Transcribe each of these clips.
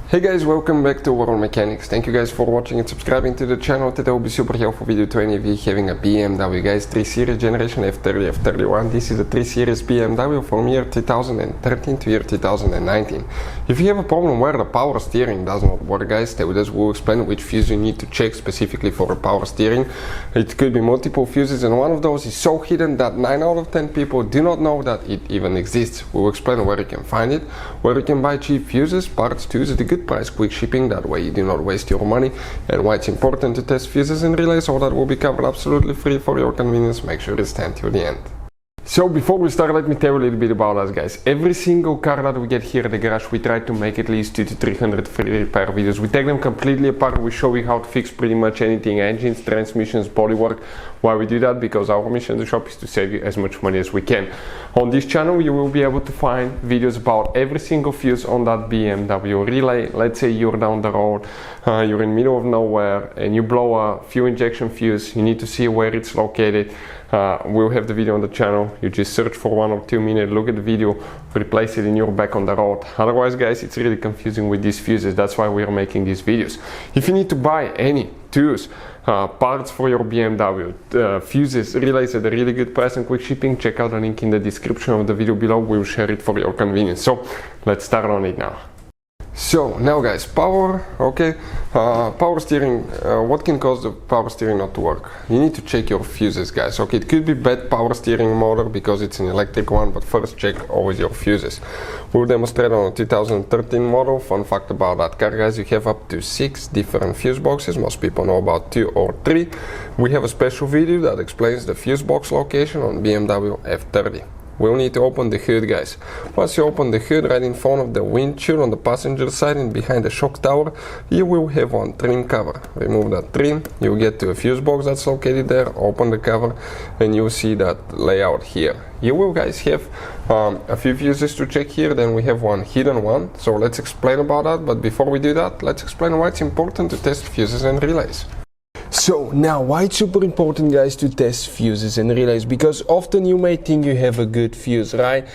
Hey guys, welcome back to World Mechanics. Thank you guys for watching and subscribing to the channel. Today will be super helpful video to any of you having a BMW, guys. 3 Series generation F30 F31. This is a 3 Series BMW from year 2013 to year 2019. If you have a problem where the power steering does not work, guys, stay with us. We'll explain which fuse you need to check specifically for a power steering. It could be multiple fuses, and one of those is so hidden that 9 out of 10 people do not know that it even exists. We'll explain where you can find it, where you can buy cheap fuses, parts to use at a good price, quick shipping, that way you do not waste your money, and why it's important to test fuses and relays. All that will be covered absolutely free for your convenience. Make sure you stand till the end. So before we start, let me tell you a little bit about us, guys. Every single car that we get here at the garage, we try to make at least 200 to 300 free repair videos. We take them completely apart. We show you how to fix pretty much anything: engines, transmissions, bodywork. Why we do that? Because our mission in the shop is to save you as much money as we can. On this channel, you will be able to find videos about every single fuse on that BMW relay. Let's say you're down the road, you're in the middle of nowhere, and you blow a fuel injection fuse. You need to see where it's located. We'll have the video on the channel. You just search for 1 or 2 minutes, look at the video, replace it, and you're back on the road. Otherwise, guys, it's really confusing with these fuses. That's why we're making these videos. If you need to buy any tools, parts for your BMW, fuses, relays at a really good price and quick shipping, check out the link in the description of the video below. We'll share it for your convenience. So let's start on it now. So now, guys, power steering. What can cause the power steering not to work? You need to check your fuses, guys. Okay, it could be bad power steering motor because it's an electric one, but first check always your fuses. We'll demonstrate on a 2013 model. Fun fact about that car, guys, you have up to 6 different fuse boxes. Most people know about 2 or 3. We have a special video that explains the fuse box location on BMW F30. We'll need to open the hood, guys. Once you open the hood, right in front of the windshield on the passenger side and behind the shock tower, you will have one trim cover. Remove that trim, you'll get to a fuse box that's located there, open the cover, and you'll see that layout here. You will, guys, have a few fuses to check here. Then we have one hidden one, so let's explain about that. But before we do that, let's explain why it's important to test fuses and relays. So now, why it's super important, guys, to test fuses and relays? Because often you may think you have a good fuse, right?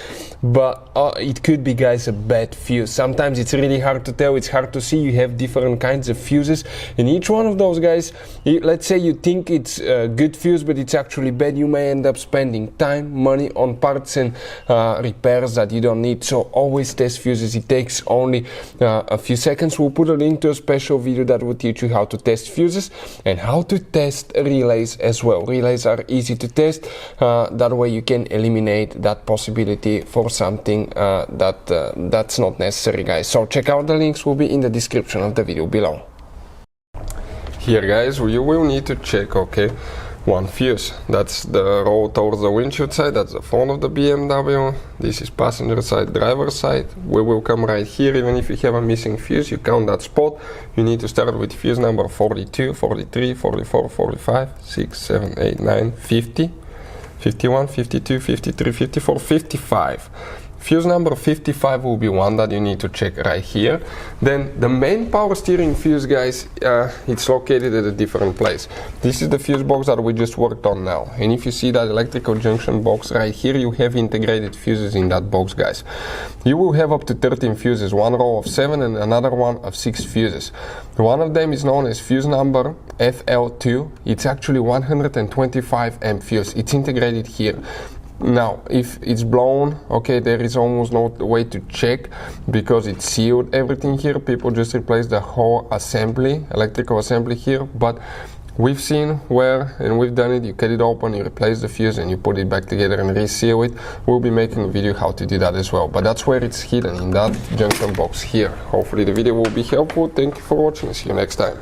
But it could be, guys, a bad fuse. Sometimes it's really hard to tell. It's hard to see. You have different kinds of fuses, and each one of those, guys, let's say you think it's a good fuse, but it's actually bad. You may end up spending time, money on parts and repairs that you don't need. So always test fuses. It takes only a few seconds. We'll put a link to a special video that will teach you how to test fuses and how to test relays as well. Relays are easy to test. That way you can eliminate that possibility for something that's not necessary, guys. So check out the links, will be in the description of the video below. Here, guys, you will need to check, one fuse. That's the row towards the windshield side. That's the front of the BMW. This is passenger side, driver side. We will come right here. Even if you have a missing fuse, you count that spot. You need to start with fuse number 42, 43, 44, 45, 6, 7, 8, 9, 50, 51, 52, 53, 54, 55. Fuse number 55 will be one that you need to check right here. Then the main power steering fuse, guys, it's located at a different place. This is the fuse box that we just worked on now. And if you see that electrical junction box right here, you have integrated fuses in that box, guys. You will have up to 13 fuses, one row of 7 and another one of 6 fuses. One of them is known as fuse number FL2. It's actually 125 amp fuse. It's integrated here. Now, if it's blown, there is almost no way to check because it's sealed everything here. People just replace the whole assembly, electrical assembly here. But we've seen where, and we've done it, you cut it open, you replace the fuse, and you put it back together and reseal it. We'll be making a video how to do that as well. But that's where it's hidden, in that junction box here. Hopefully the video will be helpful. Thank you for watching. See you next time.